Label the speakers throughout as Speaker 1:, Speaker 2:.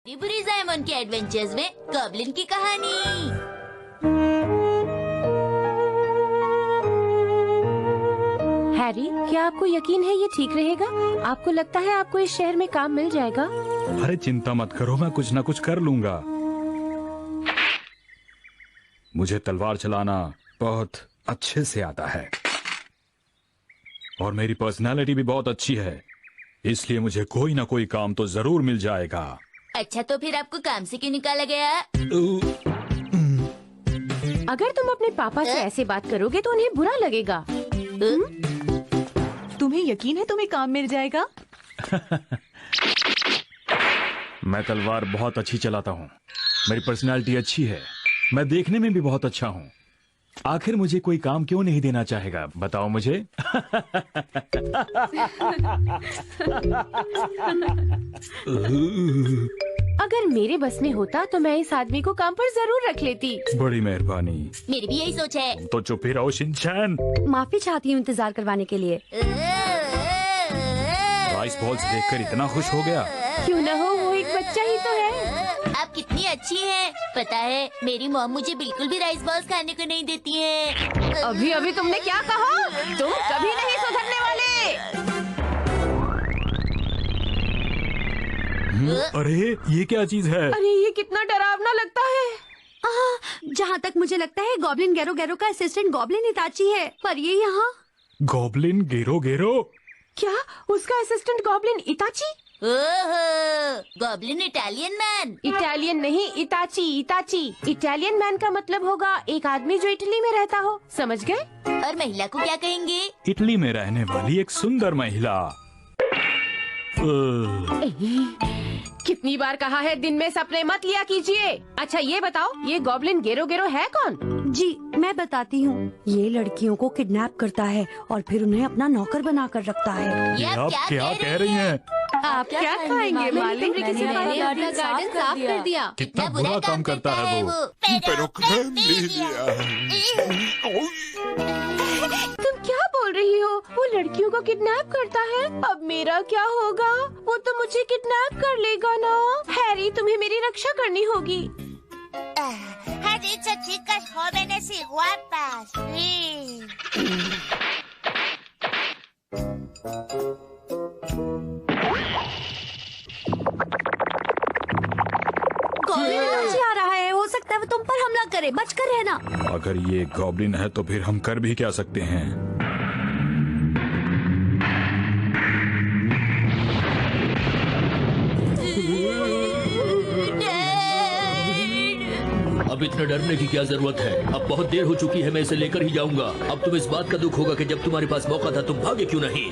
Speaker 1: बुरी जायमन के एडवेंचर्स में गॉब्लिन की कहानी।
Speaker 2: हैरी, क्या आपको यकीन है ये ठीक रहेगा? आपको लगता है आपको इस शहर में काम मिल जाएगा?
Speaker 3: अरे चिंता मत करो, मैं कुछ ना कुछ कर लूंगा। मुझे तलवार चलाना बहुत अच्छे से आता है और मेरी पर्सनालिटी भी बहुत अच्छी है, इसलिए मुझे कोई ना कोई काम तो जरूर मिल जाएगा।
Speaker 1: अच्छा, तो फिर आपको काम से क्यों निकाला गया?
Speaker 2: अगर तुम अपने पापा से ऐसे बात करोगे तो उन्हें बुरा लगेगा।
Speaker 4: तुम्हें यकीन है तुम्हें काम मिल जाएगा?
Speaker 3: मैं तलवार बहुत अच्छी चलाता हूँ, मेरी पर्सनालिटी अच्छी है, मैं देखने में भी बहुत अच्छा हूँ। आखिर मुझे कोई काम क्यों नहीं देना चाहेगा, बताओ मुझे।
Speaker 2: अगर मेरे बस में होता तो मैं इस आदमी को काम पर जरूर रख लेती।
Speaker 3: बड़ी मेहरबानी।
Speaker 1: मेरी भी यही सोच है।
Speaker 3: तो चुप ही रहो शिनचैन।
Speaker 5: माफी चाहती हूँ इंतजार करवाने के लिए।
Speaker 3: राइस बॉल्स देखकर इतना खुश हो गया।
Speaker 2: क्यों न हो, वो एक बच्चा ही तो है।
Speaker 1: आप कितनी अच्छी हैं। पता है, मेरी मॉम मुझे बिल्कुल भी राइस बॉल्स खाने को नहीं देती है।
Speaker 2: अभी अभी तुमने क्या कहा? तुम कभी नहीं सुधरने वाले।
Speaker 3: अरे ये क्या चीज है?
Speaker 2: अरे ये कितना डरावना लगता है।
Speaker 5: जहाँ तक मुझे लगता है गॉब्लिन गेरो गेरो का असिस्टेंट गॉब्लिन इताची है, पर ये यहाँ।
Speaker 3: गॉब्लिन गेरो गेरो?
Speaker 2: क्या उसका असिस्टेंट गॉब्लिन इताची?
Speaker 1: ओहो, गॉब्लिन इटालियन मैन।
Speaker 2: इटालियन नहीं, इताची। इताची इटालियन मैन का मतलब होगा एक आदमी जो इटली में रहता हो, समझ गए?
Speaker 1: और महिला को क्या कहेंगे?
Speaker 3: इटली में रहने वाली एक सुंदर महिला।
Speaker 2: कितनी बार कहा है दिन में सपने मत लिया कीजिए। अच्छा ये बताओ, ये गॉब्लिन गेरो गेरो है कौन?
Speaker 5: जी मैं बताती हूँ। ये लड़कियों को किडनैप करता है और फिर उन्हें अपना नौकर बनाकर रखता है।
Speaker 1: ये
Speaker 3: आप क्या कह रही हैं?
Speaker 2: आप क्या खाएंगे मालिक?
Speaker 5: मैंने
Speaker 2: अपना गार्डन साफ कर दिया।
Speaker 3: कितना बुरा काम करता है वो।
Speaker 2: तुम क्या बोल रही हो? वो लड़कियों को किडनैप करता है? अब मेरा क्या होगा? वो तो मुझे किडनैप कर लेगा ना। हैरी, तुम्हें मेरी रक्षा करनी होगी।
Speaker 6: Ha dicho chicas jóvenes y guapas. Sí.
Speaker 5: Goblin Itachi आ रहा है, हो सकता है वो तुम पर हमला करे, बचकर रहना।
Speaker 3: अगर ये गॉब्लिन है तो फिर हम कर भी क्या सकते हैं?
Speaker 7: अब इतना डरने की क्या जरूरत है? अब बहुत देर हो चुकी है, मैं इसे लेकर ही जाऊंगा। अब तुम्हें इस बात का दुख होगा कि जब तुम्हारे पास मौका था तुम भागे क्यों नहीं?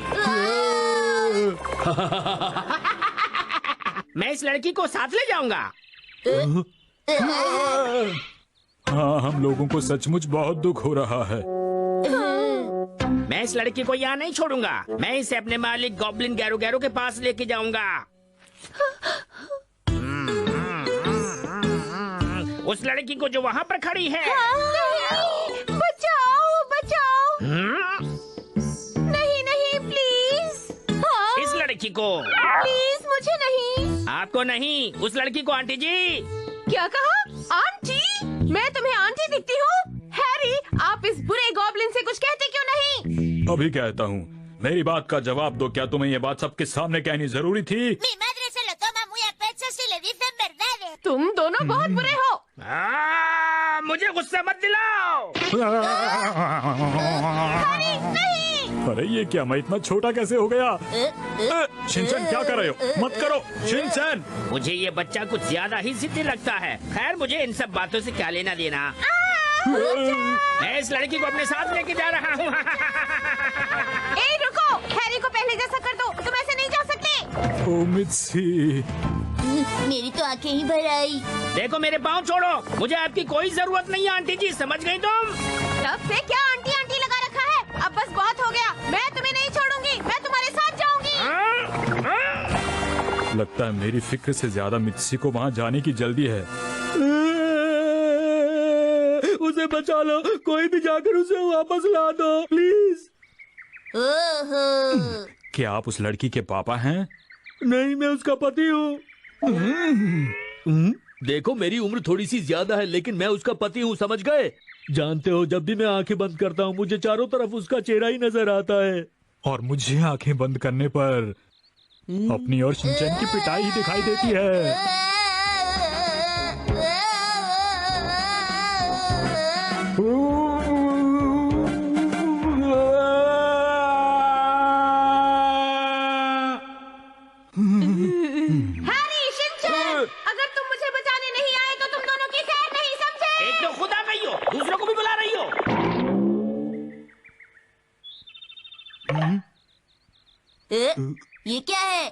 Speaker 8: मैं इस लड़की को साथ ले जाऊंगा।
Speaker 3: हाँ, हम लोगों को सचमुच बहुत दुख हो रहा है।
Speaker 8: मैं इस लड़की को यहाँ नहीं छोड़ूंगा। मैं इसे अपने मालिक गॉब्लिन गैरो गैरो के पास लेके जाऊंगा। उस लड़की को जो वहाँ पर खड़ी है।
Speaker 2: बचाओ बचाओ। नहीं नहीं प्लीज।
Speaker 8: इस लड़की को
Speaker 2: प्लीज, मुझे नहीं।
Speaker 8: आपको नहीं, उस लड़की को। आंटी जी।
Speaker 2: क्या कहा? आंटी? मैं तुम्हें आंटी दिखती हूँ? हैरी, आप इस बुरे गॉब्लिन से कुछ कहते क्यों नहीं?
Speaker 3: अभी कहता हूँ, मेरी बात का जवाब दो। क्या तुम्हें ये बात सबके सामने कहनी जरूरी थी?
Speaker 6: Mi madre se lo toma muy a pecho si le dicen verdades.
Speaker 2: तुम दोनों बहुत बुरे हो।
Speaker 8: मुझे गुस्सा मत दिलाओ।
Speaker 3: अरे ये क्या, मैं इतना छोटा कैसे हो गया? शिनचैन क्या कर रहे हो? मत करो शिनचैन।
Speaker 8: मुझे ये बच्चा कुछ ज्यादा ही जिद्दी लगता है। खैर, मुझे इन सब बातों से क्या लेना देना। मैं इस लड़की को अपने साथ लेके जा रहा हूँ।
Speaker 2: ए रुको, हैरी को पहले जैसा कर दो, तुम ऐसे नहीं जा सकते।
Speaker 3: ओ मित्सी।
Speaker 1: मेरी तो आंखें ही भर आई।
Speaker 8: देखो, मेरे पाँव छोड़ो। मुझे आपकी कोई जरूरत नहीं है आंटी जी, समझ गई तुम?
Speaker 2: तब से क्या आंटी आंटी लगा रखा है? अब बस बहुत हो गया। मैं तुम्हें नहीं छोड़ूंगी, मैं तुम्हारे साथ जाऊंगी।
Speaker 3: लगता है मेरी फिक्र से ज्यादा मित्सी को वहाँ जाने की जल्दी है। उसे बचा लो, कोई भी जाकर उसे वापस ला दो प्लीज।
Speaker 1: ओहो,
Speaker 3: क्या आप उस लड़की के पापा हैं? नहीं, मैं उसका पति हूँ।
Speaker 7: देखो मेरी उम्र थोड़ी सी ज्यादा है लेकिन मैं उसका पति हूँ, समझ गए? जानते हो जब भी मैं आंखें बंद करता हूँ मुझे चारों तरफ उसका चेहरा ही नजर आता है।
Speaker 3: और मुझे आंखें बंद करने पर अपनी और शिनचैन की पिटाई ही दिखाई देती है।
Speaker 2: हैरी, शिनचैन, अगर तुम मुझे बचाने नहीं आए तो तुम दोनों की खैर नहीं, समझे?
Speaker 8: एक तो खुद आ गई हो, दूसरों को भी बुला रही हो।
Speaker 1: ये क्या है?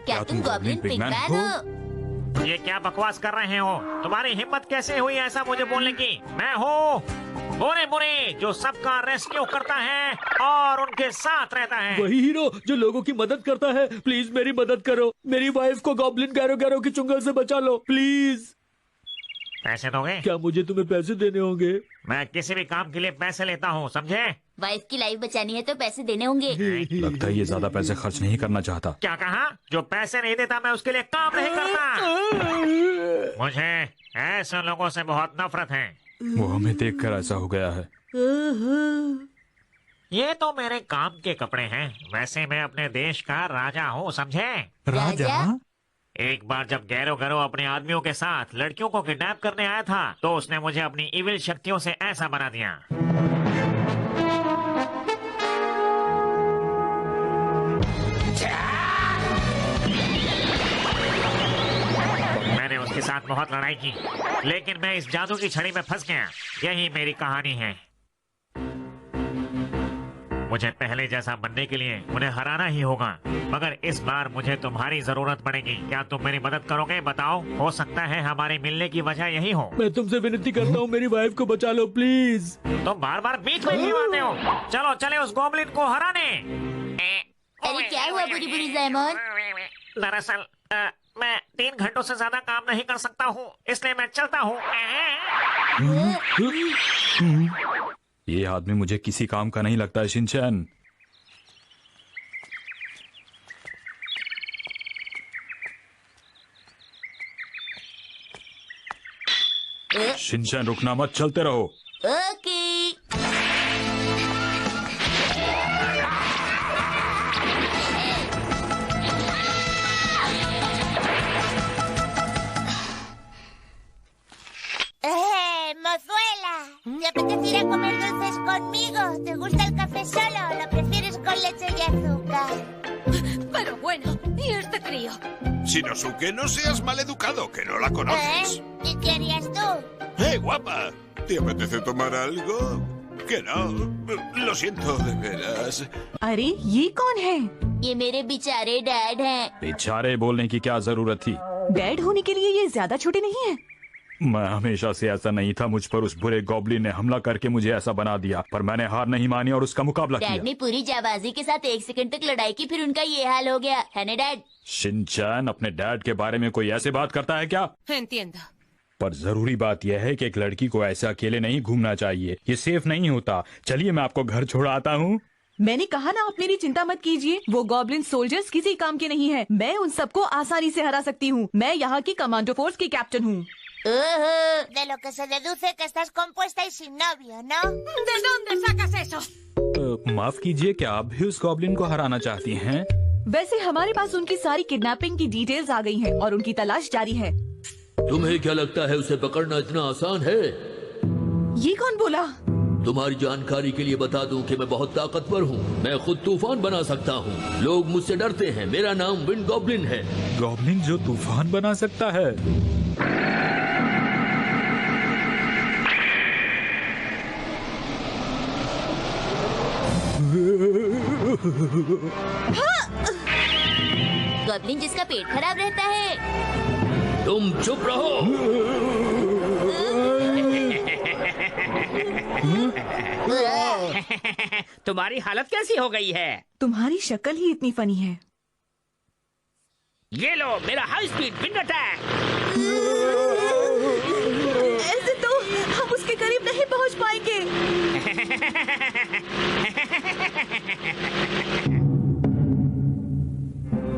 Speaker 1: क्या तुम गॉब्लिन पिगमैन हो?
Speaker 9: ये क्या बकवास कर रहे हो? तुम्हारी हिम्मत कैसे हुई ऐसा मुझे बोलने की? मैं हूँ बुरे बुरे जो सबका रेस्क्यू करता है और उनके साथ रहता है।
Speaker 7: वही हीरो जो लोगों की मदद करता है। प्लीज मेरी मदद करो, मेरी वाइफ को गॉब्लिन गैरो गैरो की चुंगल से बचा लो प्लीज।
Speaker 9: पैसे दोगे?
Speaker 7: क्या मुझे तुम्हें पैसे देने होंगे?
Speaker 9: मैं किसी भी काम के लिए पैसे लेता हूँ, समझे?
Speaker 1: वाइफ की लाइफ बचानी है तो पैसे देने होंगे।
Speaker 3: लगता है ये ज्यादा पैसे खर्च नहीं करना चाहता।
Speaker 9: क्या कहा? जो पैसे नहीं देता मैं उसके लिए काम नहीं करता। मुझे ऐसे लोगों से बहुत नफरत है।
Speaker 3: वो हमें देखकर ऐसा हो गया है।
Speaker 9: ये तो मेरे काम के कपड़े हैं। वैसे मैं अपने देश का राजा हूँ, समझे?
Speaker 1: राजा?
Speaker 9: एक बार जब गैरो गैरो अपने आदमियों के साथ लड़कियों को किडनैप करने आया था तो उसने मुझे अपनी इविल शक्तियों से ऐसा बना दिया। मैंने उसके साथ बहुत लड़ाई की लेकिन मैं इस जादू की छड़ी में फंस गया। यही मेरी कहानी है। मुझे पहले जैसा बनने के लिए उन्हें हराना ही होगा, मगर इस बार मुझे तुम्हारी जरूरत पड़ेगी। क्या तुम मेरी मदद करोगे? बताओ, हो सकता है हमारे मिलने की वजह यही हो।
Speaker 7: मैं तुमसे विनती करता हूँ मेरी वाइफ को बचा लो प्लीज।
Speaker 9: तुम बार बार बीच में क्यों आते हो? चलो चले उस गॉब्लिन को हराने।
Speaker 1: अरे क्या हुआ बुरी बुरी ज़ैमन?
Speaker 9: दरअसल मैं 3 घंटों से ज्यादा काम नहीं कर सकता हूँ, इसलिए मैं चलता हूँ।
Speaker 3: ये आदमी मुझे किसी काम का नहीं लगता है शिनचैन। शिनचैन रुकना मत, चलते रहो।
Speaker 1: Okay.
Speaker 6: Mozuela, ¿te apetece ir a comer dulces conmigo? ¿Te gusta el café solo o lo prefieres con leche y azúcar?
Speaker 2: Pero bueno, ¿y este crío?
Speaker 10: Shinosuke, no seas maleducado, que no la conoces.
Speaker 6: ¿Y qué harías tú?
Speaker 10: Guapa! ¿Te apetece tomar algo? Que no. Lo siento, de veras.
Speaker 4: अरे ये कौन है?
Speaker 1: ये मेरे बेचारे dad हैं।
Speaker 3: बेचारे बोलने की क्या जरूरत थी?
Speaker 4: डैड होने के लिए ये ज्यादा छोटे नहीं है।
Speaker 3: मैं हमेशा से ऐसा नहीं था। मुझ पर उस बुरे गॉब्लिन ने हमला करके मुझे ऐसा बना दिया, पर मैंने हार नहीं मानी और उसका मुकाबला
Speaker 1: डैड
Speaker 3: किया।
Speaker 1: ने पूरी जाबाजी के साथ 1 सेकंड तक लड़ाई की, फिर उनका ये हाल हो गया है ना डैड?
Speaker 3: शिनचैन अपने डैड के बारे में कोई ऐसे बात करता है क्या?
Speaker 2: Entiendo.
Speaker 3: पर जरूरी बात यह है कि एक लड़की को ऐसे अकेले नहीं घूमना चाहिए। ये सेफ नहीं होता। चलिए मैं आपको घर छोड़ आता हूँ।
Speaker 4: मैंने कहा ना, आप मेरी चिंता मत कीजिए। वो गॉब्लिन सोल्जर्स किसी काम के नहीं है। मैं उन सबको आसानी से हरा सकती हूँ। मैं यहाँ की कमांडो फोर्स की कैप्टन हूँ।
Speaker 6: De lo que se deduce que estás compuesta y sin novio, ¿no?
Speaker 2: ¿De dónde sacas eso?
Speaker 3: माफ कीजिए, क्या आप भी उस गॉब्लिन को हराना चाहती हैं?
Speaker 4: वैसे हमारे पास उनकी सारी किडनैपिंग की डिटेल्स आ गई हैं और उनकी तलाश जारी है।
Speaker 7: तुम्हें क्या लगता है उसे पकड़ना इतना आसान है?
Speaker 4: ये कौन बोला?
Speaker 7: तुम्हारी जानकारी के लिए बता दूं कि मैं बहुत ताकतवर हूँ। मैं खुद तूफान बना सकता हूँ। लोग मुझसे डरते हैं। मेरा नाम विंड गॉब्लिन है।
Speaker 3: गॉब्लिन जो तूफान बना सकता है?
Speaker 1: गॉब्लिन जिसका पेट खराब रहता है।
Speaker 7: तुम चुप रहो।
Speaker 8: तुम्हारी हालत कैसी हो गई है?
Speaker 4: तुम्हारी शक्ल ही इतनी फनी है।
Speaker 8: ये लो मेरा हाई स्पीड विंड अटैक।
Speaker 4: ऐसे तो हम उसके करीब नहीं पहुंच पाएंगे।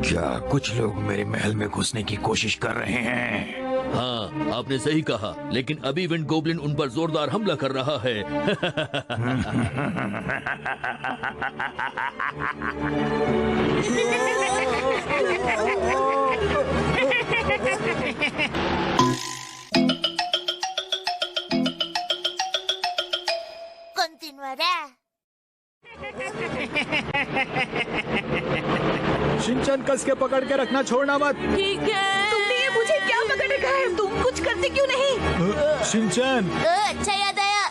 Speaker 3: क्या कुछ लोग मेरे महल में घुसने की कोशिश कर रहे हैं?
Speaker 7: हाँ, आपने सही कहा, लेकिन अभी विंड गोब्लिन उन पर जोरदार हमला कर रहा है।
Speaker 6: Continuará.
Speaker 3: शिनचैन कस के पकड़ के रखना, छोड़ना मत।
Speaker 4: ठीक है। तुमने ये मुझे क्या पकड़ रखा है? तुम कुछ करते क्यों नहीं?
Speaker 3: शिनचैन,
Speaker 1: अच्छा याद आया।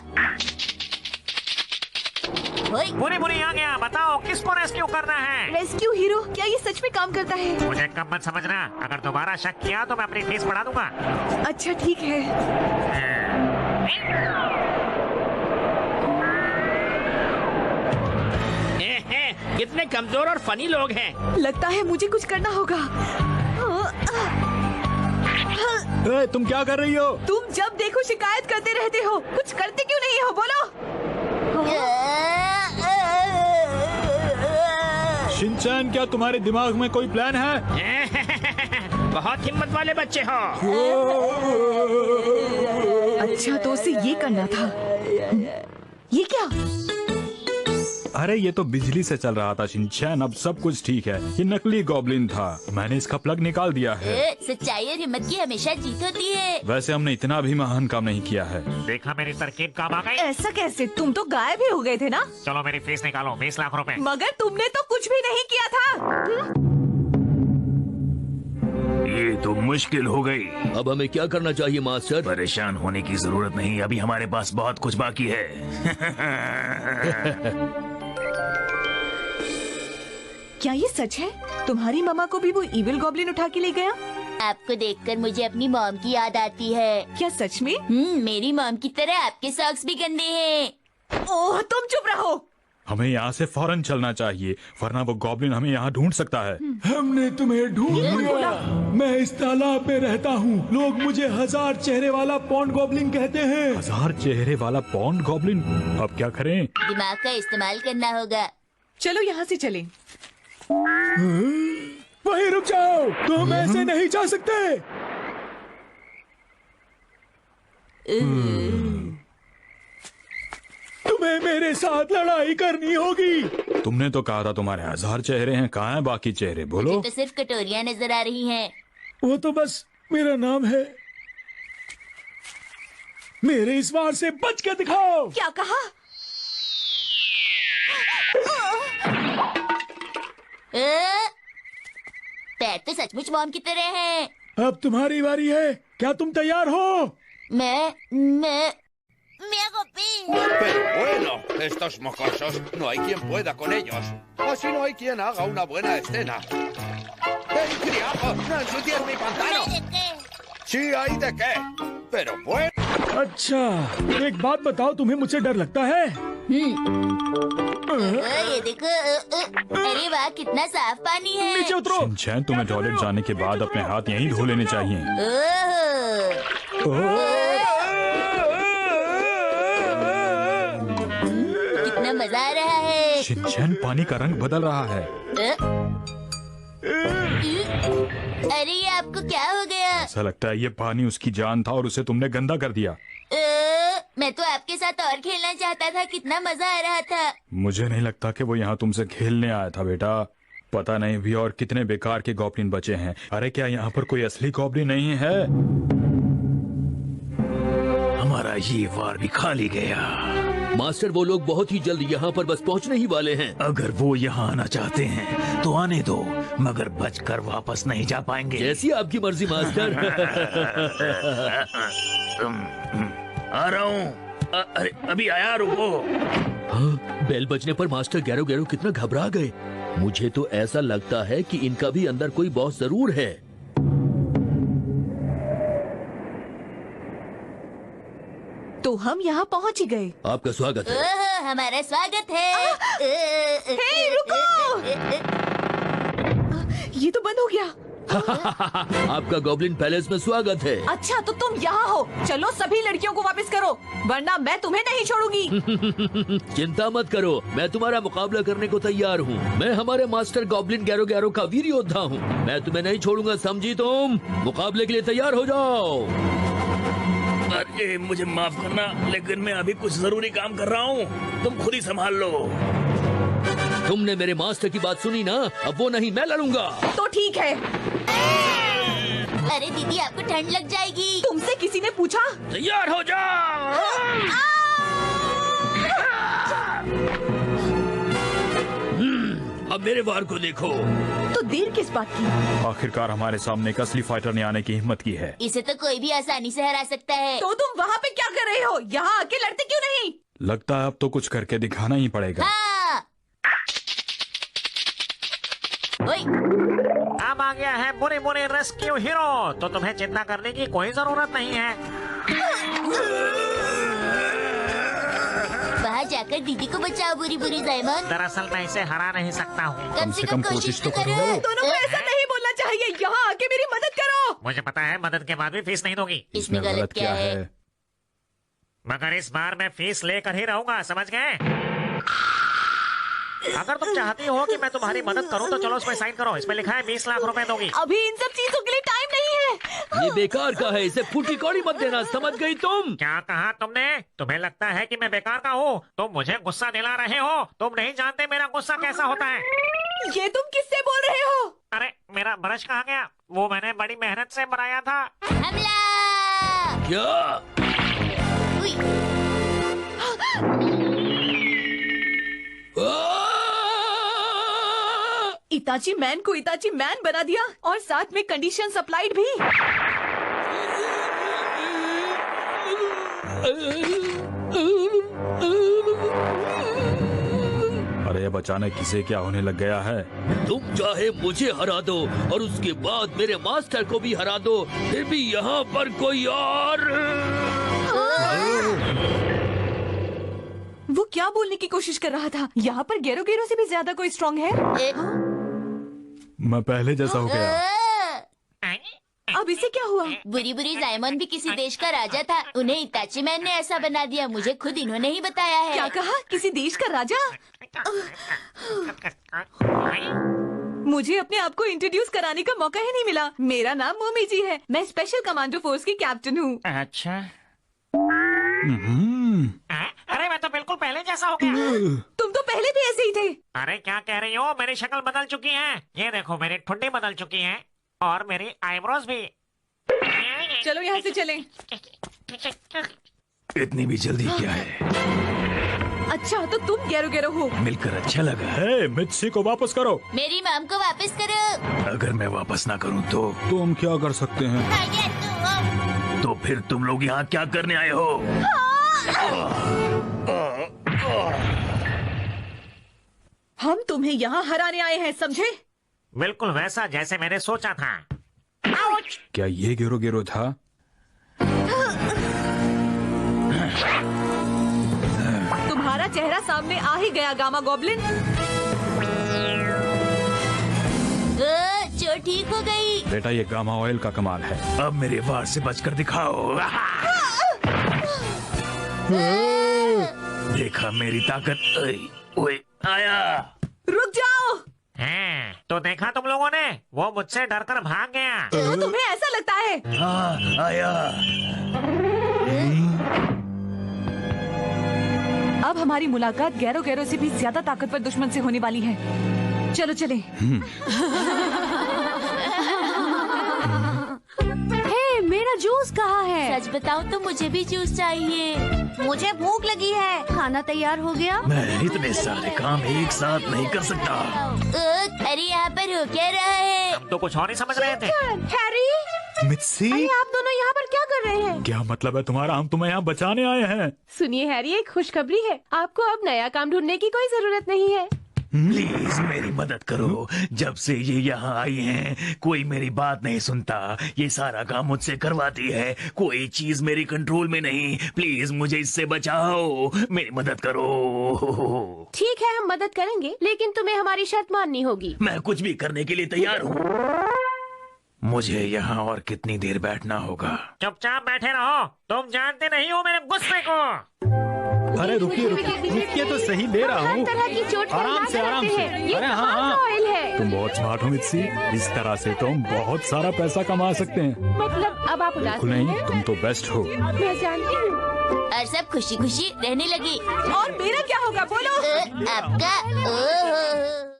Speaker 1: ओए,
Speaker 9: बुरी बुरी आ गया। बताओ किसको रेस्क्यू करना है?
Speaker 4: रेस्क्यू हीरो, क्या ये सच में काम करता है?
Speaker 9: मुझे कम मत समझना। अगर दोबारा शक किया तो मैं अपनी फीस बढ़ा दूंगा।
Speaker 4: अच्छा ठीक है।
Speaker 8: कितने कमजोर और फनी लोग हैं।
Speaker 4: लगता है मुझे कुछ करना होगा।
Speaker 3: ए, तुम क्या कर रही हो?
Speaker 4: तुम जब देखो शिकायत करते रहते हो, कुछ करते क्यों नहीं हो? बोलो।
Speaker 3: शिनचैन, क्या तुम्हारे दिमाग में कोई प्लान है?
Speaker 8: बहुत हिम्मत वाले बच्चे हो।
Speaker 4: अच्छा तो उसे ये करना था। ये क्या?
Speaker 3: अरे ये तो बिजली से चल रहा था शिनचैन, अब सब कुछ ठीक है। ये नकली गॉब्लिन था, मैंने इसका प्लग निकाल दिया है।
Speaker 1: सच्चाई और हिम्मत की हमेशा जीत होती है।
Speaker 3: वैसे हमने इतना भी महान काम नहीं किया है।
Speaker 9: देखा मेरी तरकीब काम आ गई।
Speaker 4: ऐसा कैसे? तुम तो गायब ही हो गए थे ना?
Speaker 9: चलो मेरी फीस निकालो, 20 लाख रुपए।
Speaker 4: मगर तुमने तो कुछ भी नहीं किया था।
Speaker 3: ये तो मुश्किल हो गई।
Speaker 7: अब हमें क्या करना चाहिए मास्टर?
Speaker 3: परेशान होने की जरूरत नहीं, अभी हमारे पास बहुत कुछ बाकी है।
Speaker 4: क्या ये सच है? तुम्हारी मम्मा को भी वो इविल गॉब्लिन उठा के ले गया?
Speaker 1: आपको देखकर मुझे अपनी मॉम की याद आती है।
Speaker 4: क्या सच में?
Speaker 1: मेरी मॉम की तरह आपके सॉक्स भी गंदे हैं।
Speaker 4: ओह, तुम चुप रहो।
Speaker 3: हमें यहाँ से फौरन चलना चाहिए, वरना वो गॉब्लिन हमें यहाँ ढूंढ सकता है। हमने तुम्हें ढूंढ लिया। मैं इस तालाब पे रहता हूँ। लोग मुझे 1000 चेहरे वाला पॉन्ड गॉब्लिन कहते हैं। 1000 चेहरे वाला पॉन्ड गॉब्लिन? अब क्या करें?
Speaker 1: दिमाग का इस्तेमाल करना होगा।
Speaker 4: चलो यहाँ से चलें।
Speaker 3: वहीं रुक जाओ, तुम ऐसे नहीं जा सकते। तुम्हें मेरे साथ लड़ाई करनी होगी। तुमने तो कहा था तुम्हारे 1000 चेहरे हैं, कहाँ हैं बाकी चेहरे? बोलो।
Speaker 1: तो सिर्फ कटोरियां नजर आ रही हैं।
Speaker 3: वो तो बस मेरा नाम है। मेरे इस वार से बच के दिखाओ।
Speaker 4: क्या कहा?
Speaker 1: पैर तो सचमुच मॉम की तरह हैं।
Speaker 3: अब तुम्हारी बारी है, क्या तुम तैयार हो?
Speaker 1: मैं
Speaker 6: Me hago pis.
Speaker 10: Pero bueno, estos mocosos, no hay quien pueda con ellos. Así no hay quien haga una buena escena. ¡Ey, criajo! ¡No ensucies mi pantano!
Speaker 6: ¿De qué?
Speaker 10: Sí, hay de qué. Pero bueno.
Speaker 3: अच्छा, एक बात बताओ, तुम्हें मुझसे डर लगता है?
Speaker 1: ये देखो। अरे वाह, कितना साफ पानी है।
Speaker 3: नीचे उतरो। शिनचैन, तुम्हें टॉयलेट जाने के बाद अपने हाथ यहीं धो लेने चाहिए।
Speaker 1: कितना मजा आ रहा है।
Speaker 3: शिनचैन, पानी का रंग बदल रहा है।
Speaker 1: अरे ये आपको क्या हो गया?
Speaker 3: ऐसा लगता है ये पानी उसकी जान था और उसे तुमने गंदा कर दिया।
Speaker 1: मैं तो आपके साथ और खेलना चाहता था, कितना मजा आ रहा था।
Speaker 3: मुझे नहीं लगता कि वो यहाँ तुमसे खेलने आया था बेटा। पता नहीं भी और कितने बेकार के गॉब्लिन बचे हैं। अरे क्या यहाँ पर कोई असली गॉब्लिन नहीं है? हमारा ये वार भी खाली गया।
Speaker 7: मास्टर, वो लोग बहुत ही जल्द यहाँ पर बस पहुँचने ही वाले हैं।
Speaker 3: अगर वो यहाँ आना चाहते हैं तो आने दो, मगर बचकर वापस नहीं जा पाएंगे।
Speaker 7: जैसी आपकी मर्जी मास्टर।
Speaker 3: आ रहा हूँ। अरे अभी आया, रुको।
Speaker 7: हाँ, बेल बजने पर मास्टर गैरो गैरो कितना घबरा गए। मुझे तो ऐसा लगता है कि इनका भी अंदर कोई बॉस जरूर है।
Speaker 4: तो हम यहाँ पहुँच ही गए।
Speaker 7: आपका स्वागत है।
Speaker 1: हमारा स्वागत है।
Speaker 4: हे, रुको! ये तो बंद हो गया।
Speaker 7: आपका गॉब्लिन पैलेस में स्वागत है।
Speaker 4: अच्छा तो तुम यहाँ हो, चलो सभी लड़कियों को वापस करो वरना मैं तुम्हें नहीं छोड़ूंगी।
Speaker 7: चिंता मत करो, मैं तुम्हारा मुकाबला करने को तैयार हूँ। मैं हमारे मास्टर गॉब्लिन गैरो गैरो का वीर योद्धा हूँ। मैं तुम्हें नहीं छोड़ूंगा, समझी तुम? मुकाबले के लिए तैयार हो जाओ।
Speaker 8: अरे मुझे माफ करना, लेकिन मैं अभी कुछ जरूरी काम कर रहा हूँ, तुम खुद ही संभाल लो।
Speaker 7: तुमने मेरे मास्टर की बात सुनी ना, अब वो नहीं, मैं लड़ूंगा।
Speaker 4: तो ठीक है।
Speaker 1: अरे दीदी आपको ठंड लग जाएगी।
Speaker 4: तुमसे किसी ने पूछा?
Speaker 8: तैयार हो जाओ।
Speaker 7: अब मेरे वार को देखो।
Speaker 4: तो देर किस बात की?
Speaker 3: आखिरकार हमारे सामने एक असली फाइटर ने आने की हिम्मत की है।
Speaker 1: इसे तो कोई भी आसानी से हरा सकता है।
Speaker 4: तो तुम वहाँ पे क्या कर रहे हो? यहाँ आके लड़ते क्यों नहीं?
Speaker 3: लगता है अब तो कुछ करके दिखाना ही पड़ेगा।
Speaker 1: हाँ। ओए,
Speaker 9: अब आ गया है बुरे बुरे रेस्क्यू हीरो, तो तुम्हें चिंता करने की कोई जरूरत नहीं है।
Speaker 1: वहाँ जाकर दीदी को बचाओ बुरी बुरी जायमन।
Speaker 9: दरअसल मैं इसे हरा नहीं सकता हूँ।
Speaker 1: कम से कम कोशिश तो करो।
Speaker 4: दोनों को ऐसा नहीं बोलना चाहिए। यहाँ आके मेरी मदद करो।
Speaker 9: मुझे पता है मदद के बाद भी फीस नहीं दूंगी,
Speaker 1: इसमें गलत क्या है?
Speaker 9: मगर इस बार मैं फीस लेकर ही रहूंगा, समझ गए? अगर तुम चाहती हो कि मैं तुम्हारी मदद करूं तो चलो उसमें साइन करो। इसमें लिखा है 20 लाख रुपए दोगी।
Speaker 4: अभी इन सब चीजों के लिए टाइम नहीं है।
Speaker 7: ये बेकार का है, इसे फूटी कौड़ी मत देना, समझ गई तुम?
Speaker 9: क्या कहा तुमने? तुम्हें लगता है कि मैं बेकार का हूँ? तुम मुझे गुस्सा दिला रहे हो। तुम नहीं जानते मेरा गुस्सा कैसा होता है।
Speaker 4: ये तुम किससे बोल रहे हो?
Speaker 9: अरे मेरा ब्रश कहाँ गया? वो मैंने बड़ी मेहनत से बनाया था।
Speaker 1: हमला!
Speaker 7: क्या?
Speaker 1: उई,
Speaker 4: इताची मैन को इताची मैन बना दिया और साथ में कंडीशन सप्लाइड भी।
Speaker 3: अरे अब अचानक किसे क्या होने लग गया है?
Speaker 7: तुम चाहे मुझे हरा दो और उसके बाद मेरे मास्टर को भी हरा दो, फिर भी यहाँ पर कोई और।
Speaker 4: वो क्या बोलने की कोशिश कर रहा था? यहाँ पर गेरो गेरो से भी ज्यादा कोई स्ट्रांग है?
Speaker 3: मैं पहले जैसा हो गया।
Speaker 4: अब इसे क्या हुआ?
Speaker 1: बुरी बुरी जायमन भी किसी देश का राजा था, उन्हें इताची मैन ने ऐसा बना दिया। मुझे खुद इन्होंने ही बताया है।
Speaker 4: क्या कहा? किसी देश का राजा? मुझे अपने आप को इंट्रोड्यूस कराने का मौका ही नहीं मिला। मेरा नाम मोमी जी है, मैं स्पेशल कमांडो फोर्स की कैप्टन हूँ।
Speaker 9: अच्छा। अरे मैं तो बिल्कुल पहले जैसा हो गया।
Speaker 4: तुम तो पहले भी ऐसे ही थे।
Speaker 9: अरे क्या कह रही हो? मेरी शक्ल बदल चुकी है। ये देखो मेरी ठुड्डी बदल चुकी है और मेरी आईब्रोज भी।
Speaker 4: चलो यहाँ से चलें।
Speaker 3: इतनी भी जल्दी क्या है?
Speaker 4: अच्छा तो तुम गेरो गेरो हो।
Speaker 3: मिलकर अच्छा लगा है। मित्सी को वापस करो।
Speaker 1: मेरी मॉम को वापस करो।
Speaker 3: अगर मैं वापस ना करूं तो हम क्या कर सकते हैं? तो फिर तुम लोग यहाँ क्या करने आए हो?
Speaker 4: हम तुम्हें यहाँ हराने आए हैं, समझे?
Speaker 9: बिल्कुल वैसा जैसे मैंने सोचा था।
Speaker 3: क्या ये गेरो गेरो था?
Speaker 4: तुम्हारा चेहरा सामने आ ही गया गामा गॉब्लिन।
Speaker 1: चोट ठीक हो गई।
Speaker 3: बेटा ये गामा ऑयल का कमाल है। अब मेरे वार से बचकर दिखाओ। देखा मेरी ताकत। ओए आया।
Speaker 4: रुक जाओ।
Speaker 9: तो देखा तुम लोगों ने? वो मुझसे डरकर भाग गया।
Speaker 4: तो तुम्हें ऐसा लगता है?
Speaker 3: हाँ आया।
Speaker 4: अब हमारी मुलाकात गैरो गैरो से भी ज्यादा ताकतवर दुश्मन से होने वाली है। चलो चले।
Speaker 5: हे, मेरा जूस कहाँ है?
Speaker 1: सच बताऊं तो मुझे भी जूस चाहिए।
Speaker 5: मुझे भूख लगी है। खाना तैयार हो गया?
Speaker 3: मैं इतने सारे काम एक साथ नहीं कर सकता।
Speaker 1: अरे यहाँ पर हो क्या रहा है?
Speaker 9: हम तो कुछ और ही समझ रहे थे।
Speaker 2: हैरी,
Speaker 3: मित्सी,
Speaker 2: आप दोनों यहाँ पर क्या कर रहे हैं?
Speaker 3: क्या मतलब है तुम्हारा? हम तुम्हें यहाँ बचाने आए हैं।
Speaker 2: सुनिए हैरी, एक खुशखबरी है। आपको अब नया काम ढूंढने की कोई जरूरत नहीं है।
Speaker 3: प्लीज मेरी मदद करो। जब से ये यहाँ आई हैं, कोई मेरी बात नहीं सुनता। ये सारा काम मुझसे करवाती है। कोई चीज मेरी कंट्रोल में नहीं। प्लीज मुझे इससे बचाओ। मेरी मदद करो।
Speaker 2: ठीक है, हम मदद करेंगे, लेकिन तुम्हें हमारी शर्त माननी होगी।
Speaker 3: मैं कुछ भी करने के लिए तैयार हूँ। मुझे यहाँ और कितनी देर बैठना होगा?
Speaker 9: चुपचाप बैठे रहो, तुम जानते नहीं हो मेरे गुस्से को।
Speaker 3: अरे रुकिए रुकिए तो सही, दे रहा हूँ।
Speaker 2: तरह की चोट
Speaker 3: आराम से आराम से।
Speaker 2: ये
Speaker 3: अरे हाँ हाँ,
Speaker 2: ऑयल है।
Speaker 3: तुम बहुत स्मार्ट हो मित्सी। इस तरह से तुम बहुत सारा पैसा कमा सकते हैं।
Speaker 2: मतलब अब आप उदास
Speaker 3: नहीं,
Speaker 2: हैं?
Speaker 3: तुम तो बेस्ट हो।
Speaker 2: मैं जानती हूँ।
Speaker 1: और सब खुशी खुशी रहने लगी।
Speaker 4: और मेरा क्या होगा बोलो?
Speaker 1: आपका ओहो।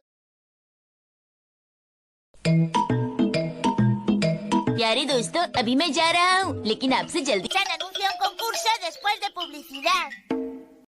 Speaker 1: प्यारे दोस्तों, अभी मैं जा रहा हूँ, लेकिन आपसे जल्दी।
Speaker 6: Se anunció un concurso después de publicidad.